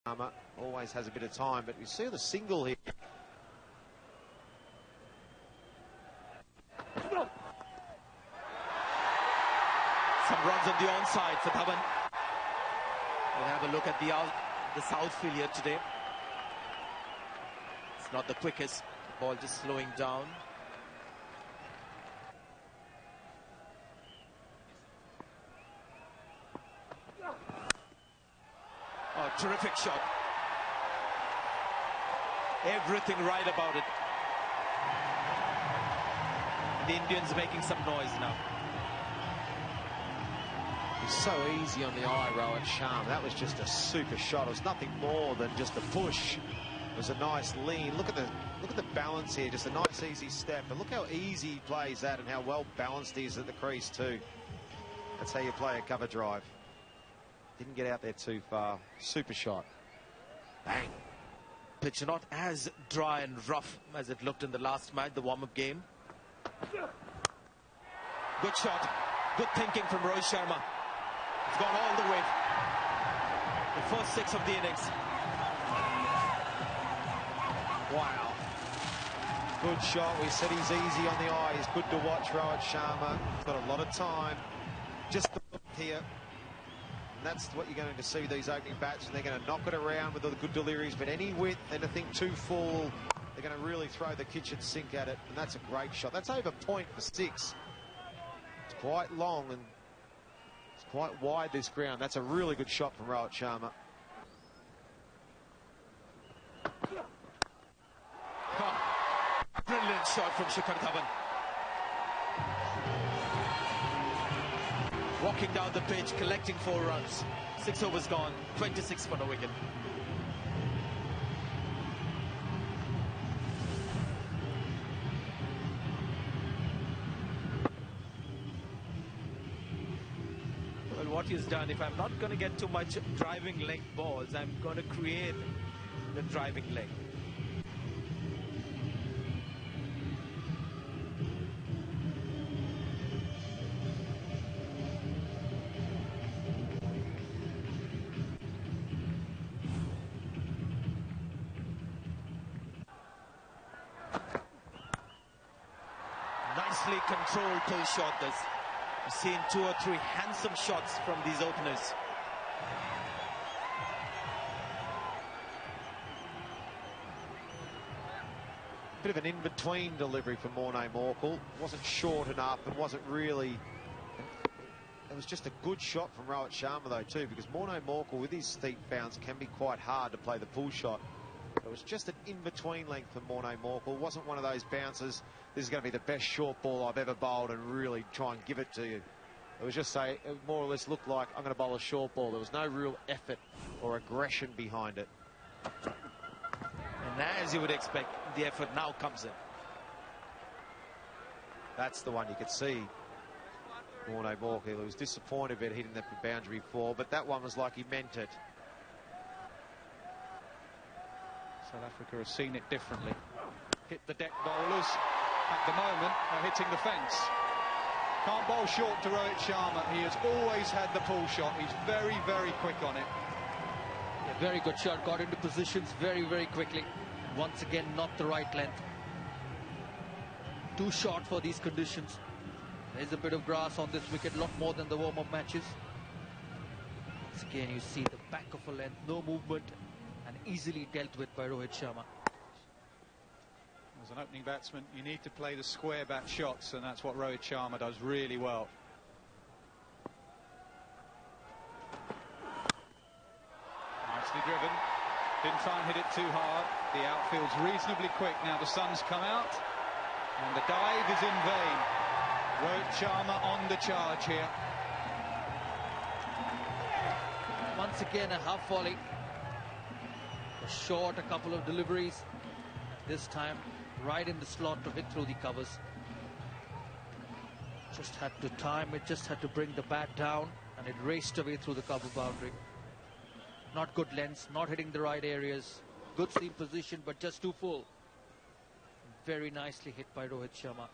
Always has a bit of time, but you see the single here. Some runs on the onside for Dhawan. We'll have a look at the Southfield here today. It's not the quickest. Ball just slowing down. Oh, terrific shot. Everything right about it. The Indians making some noise now. It's so easy on the eye, Rohit Sharma. That was just a super shot. It was nothing more than just a push. It was a nice lean. Look at the balance here. Just a nice easy step. And look how easy he plays that and how well balanced he is at the crease too. That's how you play a cover drive. Didn't get out there too far. Super shot. Bang. Pitch not as dry and rough as it looked in the last match, the warm-up game. Good shot. Good thinking from Rohit Sharma. It's gone all the way. The first 6 of the innings. Wow. Good shot. We said he's easy on the eye. He's good to watch, Rohit Sharma. Got a lot of time. Just here. And that's what you're going to see these opening bats. They're going to knock it around with all the good deliveries, but any width, anything too full, they're going to really throw the kitchen sink at it. And that's a great shot. That's over point for 6. It's quite long and it's quite wide, this ground. That's a really good shot from Rohit Sharma. Brilliant shot from Shikhar Dhawan. Walking down the pitch, collecting 4 runs. 6 overs gone, 26 for no wicket. Well, what he's done, if I'm not going to get too much driving length balls, I'm going to create the driving length. Nicely controlled pull shot this. We've seen 2 or 3 handsome shots from these openers. Bit of an in-between delivery from Morne Morkel. Wasn't short enough and wasn't really... It was just a good shot from Rohit Sharma though too, because Morne Morkel with his steep bounce can be quite hard to play the pull shot. It was just an in-between length for Morne Morkel. Wasn't one of those bounces, this is going to be the best short ball I've ever bowled and really try and give it to you. It was just it more or less looked like I'm going to bowl a short ball. There was no real effort or aggression behind it. And as you would expect, the effort now comes in. That's the one you could see. Morne Morkel was disappointed about hitting the boundary before, but that one was like he meant it. South Africa has seen it differently. Hit the deck bowlers at the moment are hitting the fence. Can't bowl short to Rohit Sharma. He has always had the pull shot. He's very, very quick on it. Yeah, very good shot. Got into positions very, very quickly. Once again, not the right length. Too short for these conditions. There's a bit of grass on this wicket, a lot more than the warm-up matches. Once again, you see the back of a length, no movement, and easily dealt with by Rohit Sharma. As an opening batsman, you need to play the square bat shots, and that's what Rohit Sharma does really well. Nicely driven. Didn't try and hit it too hard. The outfield's reasonably quick. Now the sun's come out, and the dive is in vain. Rohit Sharma on the charge here. Once again, a half volley. Short, a couple of deliveries. This time, right in the slot to hit through the covers. Just had to time it, just had to bring the bat down, and it raced away through the cover boundary. Not good lengths, not hitting the right areas. Good seam position, but just too full. Very nicely hit by Rohit Sharma.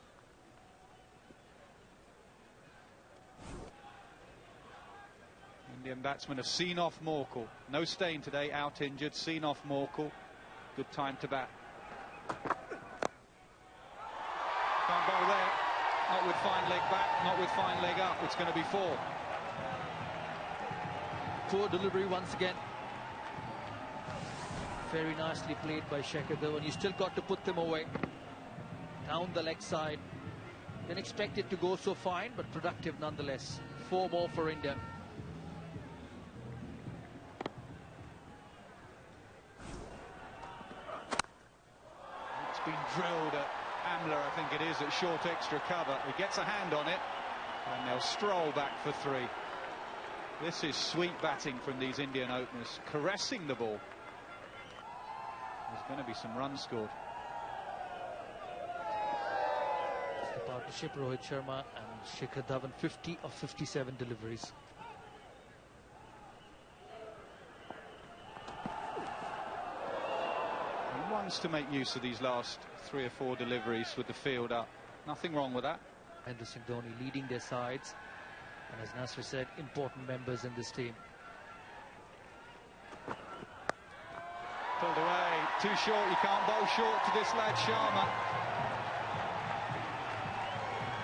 Indian batsmen have seen off Morkel. No stain today, out injured, seen off Morkel. Good time to bat. Can't bowl there. Not with fine leg back, not with fine leg up. It's going to be 4. Poor delivery once again. Very nicely played by Shekhar Dhawan. You still got to put them away. Down the leg side. Didn't expect it to go so fine, but productive nonetheless. 4 more for India. It's been drilled at Amla, I think it is, at short extra cover. He gets a hand on it, and they'll stroll back for 3. This is sweet batting from these Indian openers, caressing the ball. There's going to be some runs scored. It's the partnership, Rohit Sharma and Shekhar Dhawan, 50 of 57 deliveries. He wants to make use of these last 3 or 4 deliveries with the field up. Nothing wrong with that. Mahendra Singh Dhoni leading their sides, and as Nasser said, important members in this team. Pulled away, too short. You can't bowl short to this lad Sharma.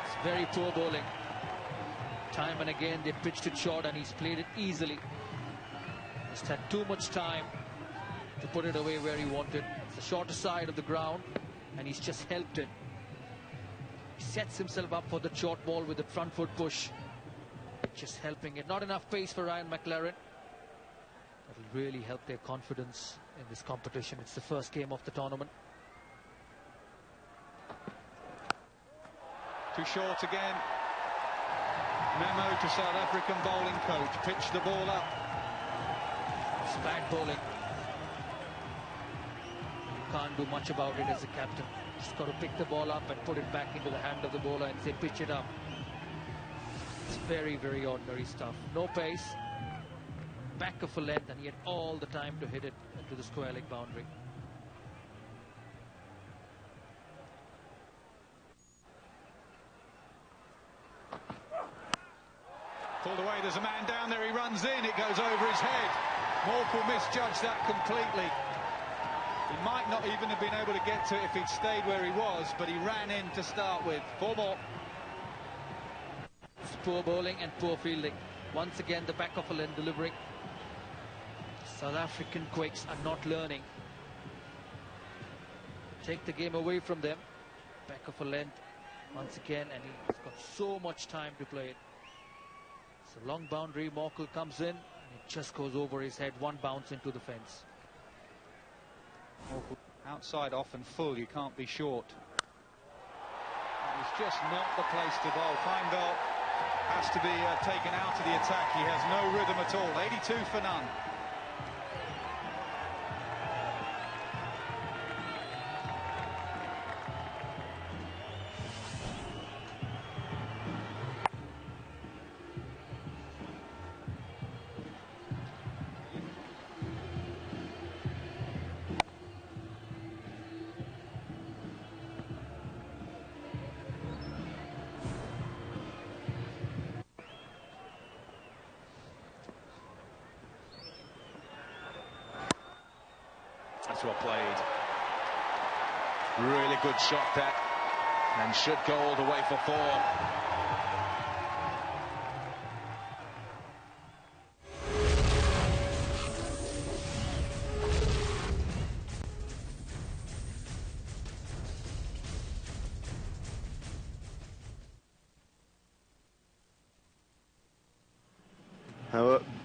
It's very poor bowling. Time and again they pitched it short and he's played it easily. Just had too much time to put it away where he wanted. It's the shorter side of the ground and he's just helped it. He sets himself up for the short ball with the front foot push. Just helping it. Not enough pace for Ryan McLaren. That'll really help their confidence in this competition. It's the first game of the tournament. Too short again. Memo to South African bowling coach. Pitch the ball up. It's bad bowling. You can't do much about it as a captain. Just got to pick the ball up and put it back into the hand of the bowler and say pitch it up. It's very, very ordinary stuff. No pace. Back of a length, and he had all the time to hit it into the square leg boundary. Pulled away, there's a man down there, he runs in, it goes over his head. Morkel misjudged that completely. He might not even have been able to get to it if he'd stayed where he was, but he ran in to start with. 4 more. It's poor bowling and poor fielding. Once again, the back of a length delivery. South African Quakes are not learning. Take the game away from them. Back of a length once again, and he's got so much time to play it. It's a long boundary. Morkel comes in and it just goes over his head. 1 bounce into the fence. Morkel outside off and full, you can't be short. It's just not the place to bowl. Fine belt has to be taken out of the attack. He has no rhythm at all. 82 for none. That's well played. Really good shot that, and should go all the way for 4.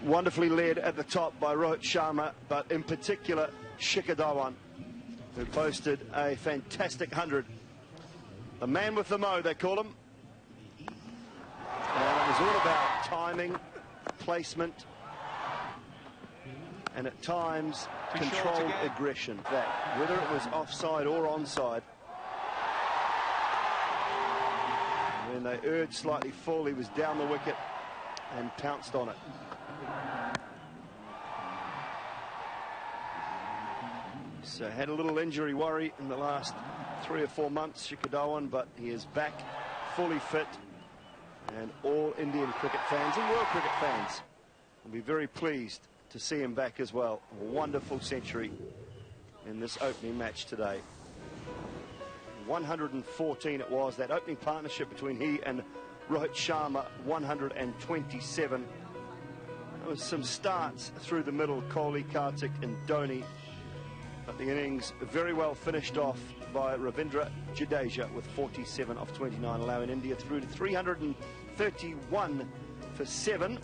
Wonderfully led at the top by Rohit Sharma, but in particular Shekhar Dhawan, who posted a fantastic 100. The man with the mo, they call him. And it was all about timing, placement, and at times controlled aggression. That, whether it was offside or onside. When they urged slightly full, he was down the wicket and pounced on it. So had a little injury worry in the last 3 or 4 months, Shekhar Dhawan, but he is back fully fit, and all Indian cricket fans and world cricket fans I'll be very pleased to see him back as well. A wonderful century in this opening match today. 114 it was, that opening partnership between he and Rohit Sharma, 127. There was some starts through the middle, Kohli, Karthik and Dhoni, but the innings very well finished off by Ravindra Jadeja with 47 off 29, allowing India through to 331 for 7.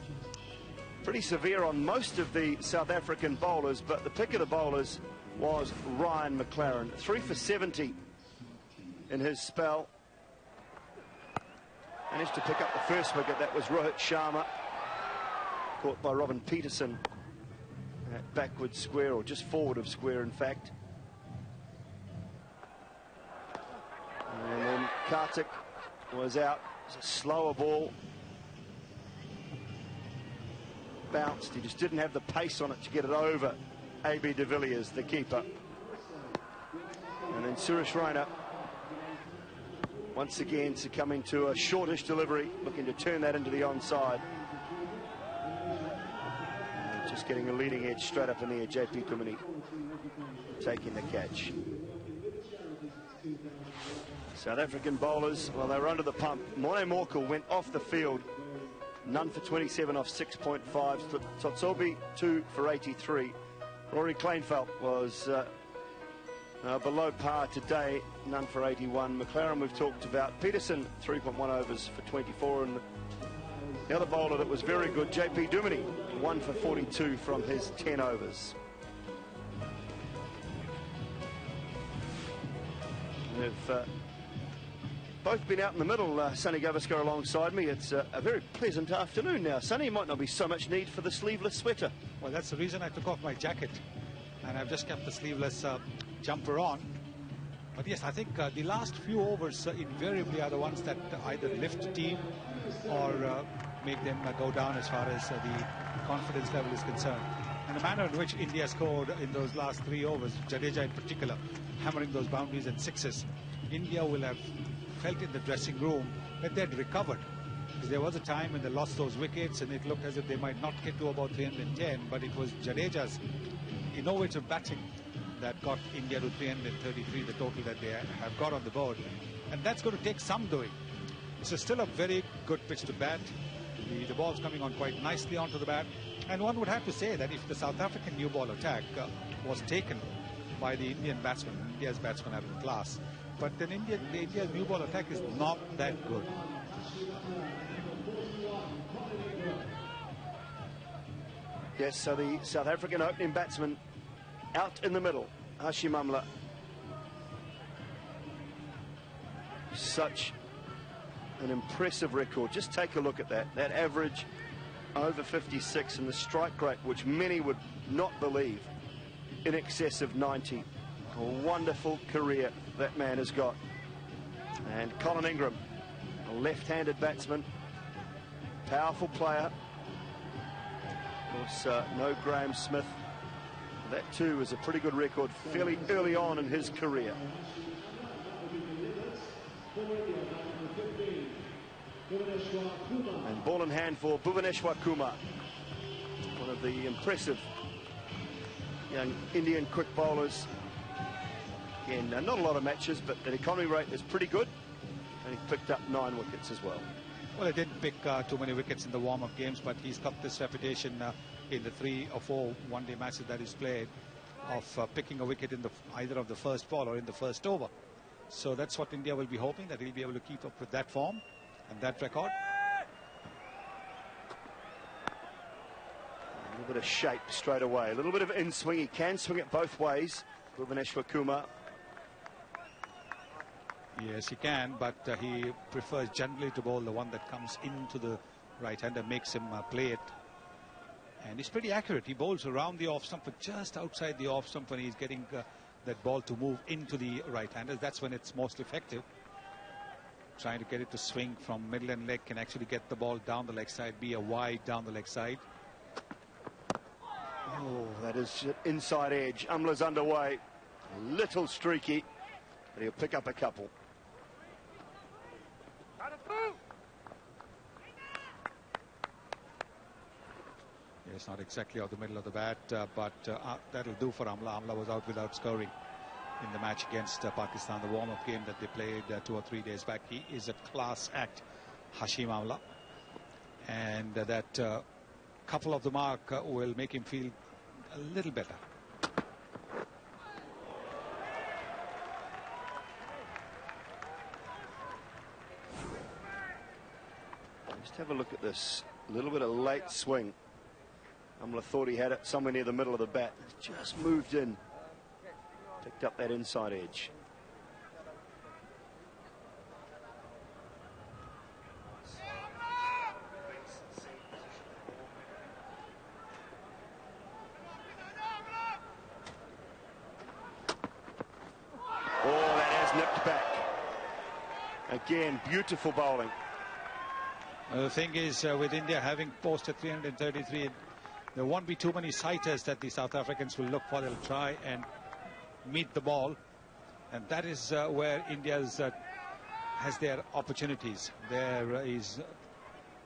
Pretty severe on most of the South African bowlers, but the pick of the bowlers was Ryan McLaren. 3 for 70 in his spell. Managed to pick up the first wicket. That was Rohit Sharma, caught by Robin Peterson at backward square, or just forward of square in fact. And then Karthik was out. It was a slower ball. Bounced. He just didn't have the pace on it to get it over A.B. de Villiers, the keeper. And then Suresh Raina once again succumbing to a shortish delivery, looking to turn that into the onside. And just getting a leading edge straight up in the air. JP Duminy taking the catch. South African bowlers, well, they were under the pump. Morne Morkel went off the field. None for 27 off 6.5. Totsobi 2 for 83. Rory Kleinfeldt was below par today, none for 81. McLaren we've talked about. Peterson 3.1 overs for 24, and the other bowler that was very good, JP Duminy, 1 for 42 from his 10 overs. They've both been out in the middle. Sonny Gavaskar alongside me. It's a very pleasant afternoon now. Sonny, might not be so much need for the sleeveless sweater. Well, that's the reason I took off my jacket, and I've just kept the sleeveless jumper on. But yes, I think the last few overs invariably are the ones that either lift the team or make them go down as far as the confidence level is concerned. And the manner in which India scored in those last 3 overs, Jadeja in particular, hammering those boundaries and sixes, India will have felt in the dressing room that they had recovered. Because there was a time when they lost those wickets and it looked as if they might not get to about 310, but it was Jadeja's innovative batting that got India to 333, the total that they have got on the board. And that's going to take some doing. This is still a very good pitch to bat. The ball's coming on quite nicely onto the bat. And one would have to say that if the South African new ball attack was taken by the Indian batsman, India's batsmen have class, but then India's new ball attack is not that good. Yes, so the South African opening batsman out in the middle, Hashim Amla. Such an impressive record. Just take a look at that. That average over 56 and the strike rate, which many would not believe, in excess of 90. A wonderful career that man has got. And Colin Ingram, a left-handed batsman, powerful player. Of course, no Graham Smith. That too is a pretty good record fairly early on in his career. And ball in hand for Bhuvaneshwar Kumar, one of the impressive young Indian quick bowlers. Again, not a lot of matches, but the economy rate is pretty good, and he picked up 9 wickets as well. Well, he didn't pick too many wickets in the warm-up games, but he's got this reputation in the 3 or 4 one-day matches that he's played of picking a wicket in either of the first ball or in the first over. So that's what India will be hoping, that he'll be able to keep up with that form and that record. A little bit of shape straight away, a little bit of in-swing. He can swing it both ways, Bhuvaneshwar Kumar. Yes, he can, but he prefers generally to bowl the one that comes into the right-hander, makes him play it. And he's pretty accurate. He bowls around the off stump, but just outside the off stump when he's getting that ball to move into the right-hander. That's when it's most effective. Trying to get it to swing from middle and leg can actually get the ball down the leg side, be a wide down the leg side. Oh, that is inside edge. Amla's underway. A little streaky, but he'll pick up a couple. It's not exactly out the middle of the bat, but that'll do for Amla. Amla was out without scoring in the match against Pakistan, the warm-up game that they played 2 or 3 days back. He is a class act, Hashim Amla, and that couple of the mark will make him feel a little better. Just have a look at this. A little bit of late swing. Amla thought he had it somewhere near the middle of the bat. Just moved in. Picked up that inside edge. Oh, that has nipped back. Again, beautiful bowling. The thing is, with India having posted 333, there won't be too many sighters that the South Africans will look for. They'll try and meet the ball, and that is where India's has their opportunities. There is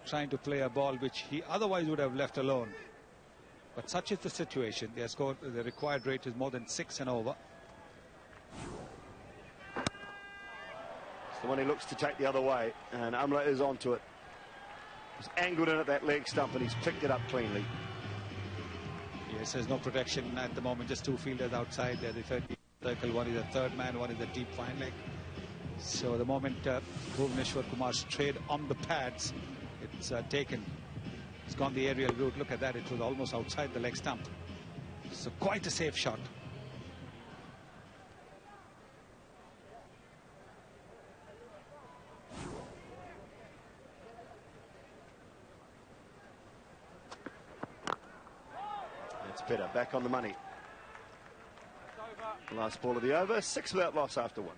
trying to play a ball which he otherwise would have left alone. But such is the situation. Their score, the required rate is more than 6 and over. It's the one he looks to take the other way, and Amla is onto it. He's angled in at that leg stump and he's picked it up cleanly. Yes, there's no protection at the moment, just 2 fielders outside there. The third circle, one is a third man, one is a deep fine leg. So the moment Bhuvneshwar Kumar strayed on the pads, it's taken. It's gone the aerial route. Look at that, it was almost outside the leg stump. So quite a safe shot. Better, back on the money. Last ball of the over, 6 without loss after 1.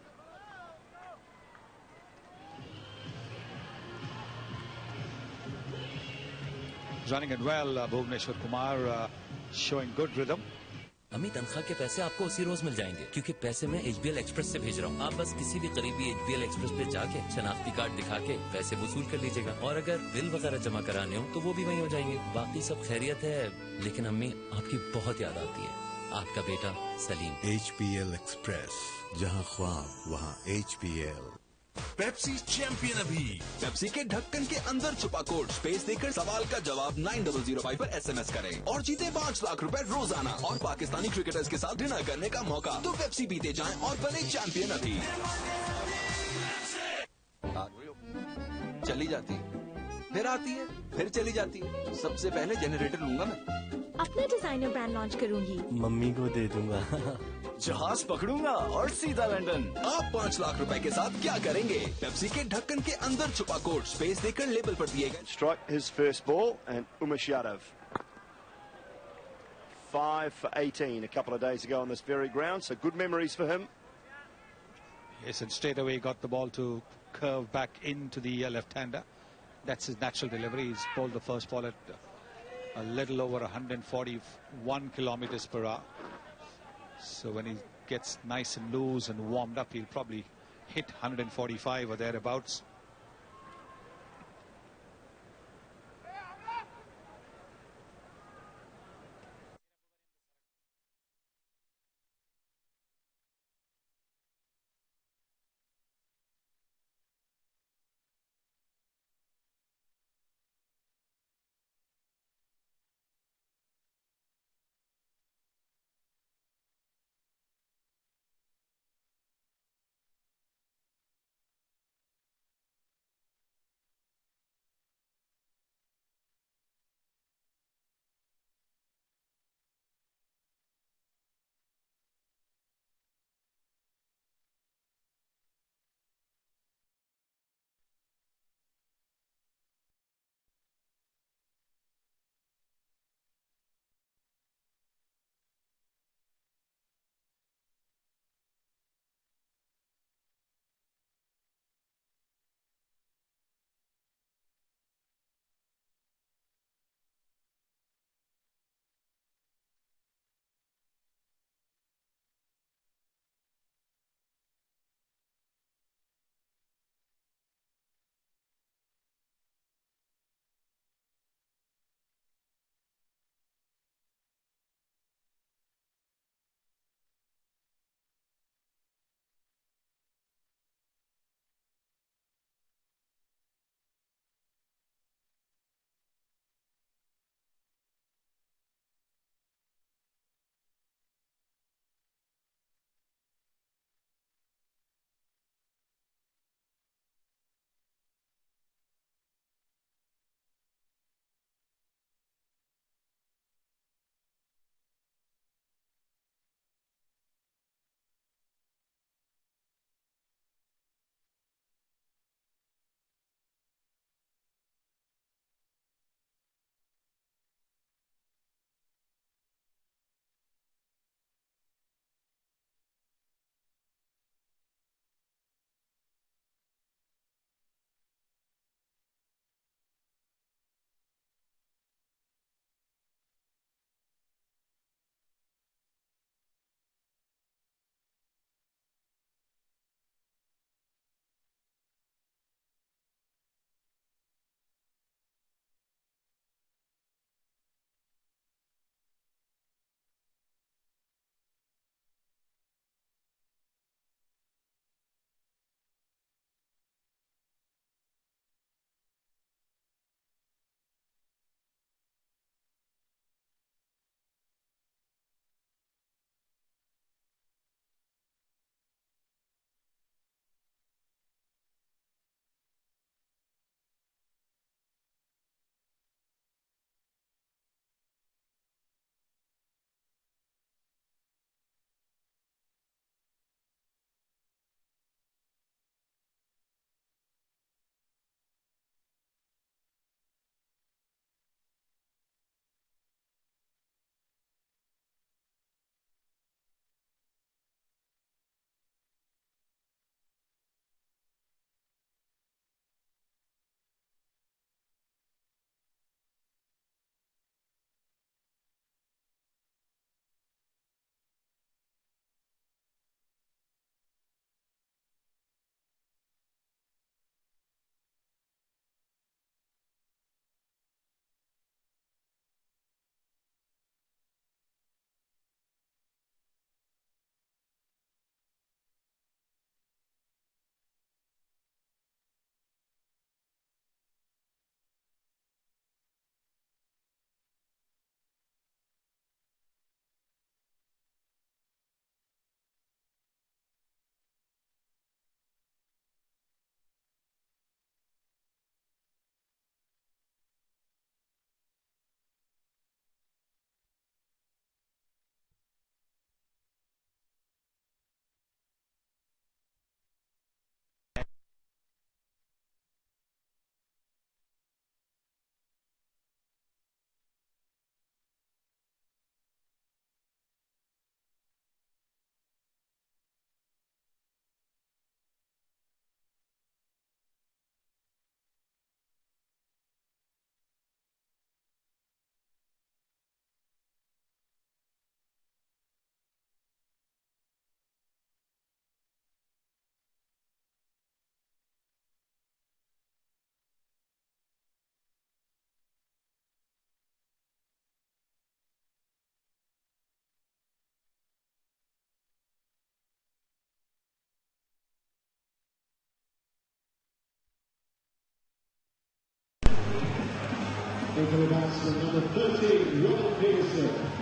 Running it well, Bhuvneshwar Kumar, showing good rhythm. अम्मी तनख्वाह के पैसे आपको उसी रोज मिल जाएंगे क्योंकि पैसे मैं HBL एक्सप्रेस से भेज रहा हूँ। आप बस किसी भी करीबी HBL एक्सप्रेस पे जाके शनाख्ती कार्ड दिखा के पैसे वसूल कर लीजिएगा और अगर बिल वगैरह जमा कराने हो तो वो भी वहीं हो जाएंगे। बाकी सब खैरियत है, लेकिन अम्मी आपकी बहुत याद आती है। आपका बेटा सलीम। HBL एक्सप्रेस, जहाँ ख्वाब वहाँ HBL। पेप्सी चैंपियन अभी। पेप्सी के ढक्कन के अंदर छुपा कोड स्पेस देकर सवाल का जवाब 9005 पर SMS करें और जीते 5 लाख रुपए रोजाना और पाकिस्तानी क्रिकेटर्स के साथ डिनर करने का मौका। तो पेप्सी पीते जाएं और बने चैंपियन अभी। चली जाती है, फिर आती है, फिर चली जाती है। सबसे पहले जनरेटर लूंगा मैं। अपने डिजाइनर ब्रांड लॉन्च करूंगी। मम्मी को दे दूंगा। जहाज पकड़ूंगा और सीधा लंदन। आप 5 लाख रुपए के साथ क्या करेंगे? पेप्सी के ढक्कन के अंदर छुपा कोड स्पेस देकर लेबल पर दिए गए। Strike his first ball and Umesh Yadav 5 for 18 a couple of days ago on this very ground, so good memories for him. Yes, and straight away got the ball to curve back into the left-hander. That's his natural delivery. He's bowled the first ball at a little over 141 kilometers per hour. So when he gets nice and loose and warmed up, he'll probably hit 145 or thereabouts. Number 30, Ron Peterson.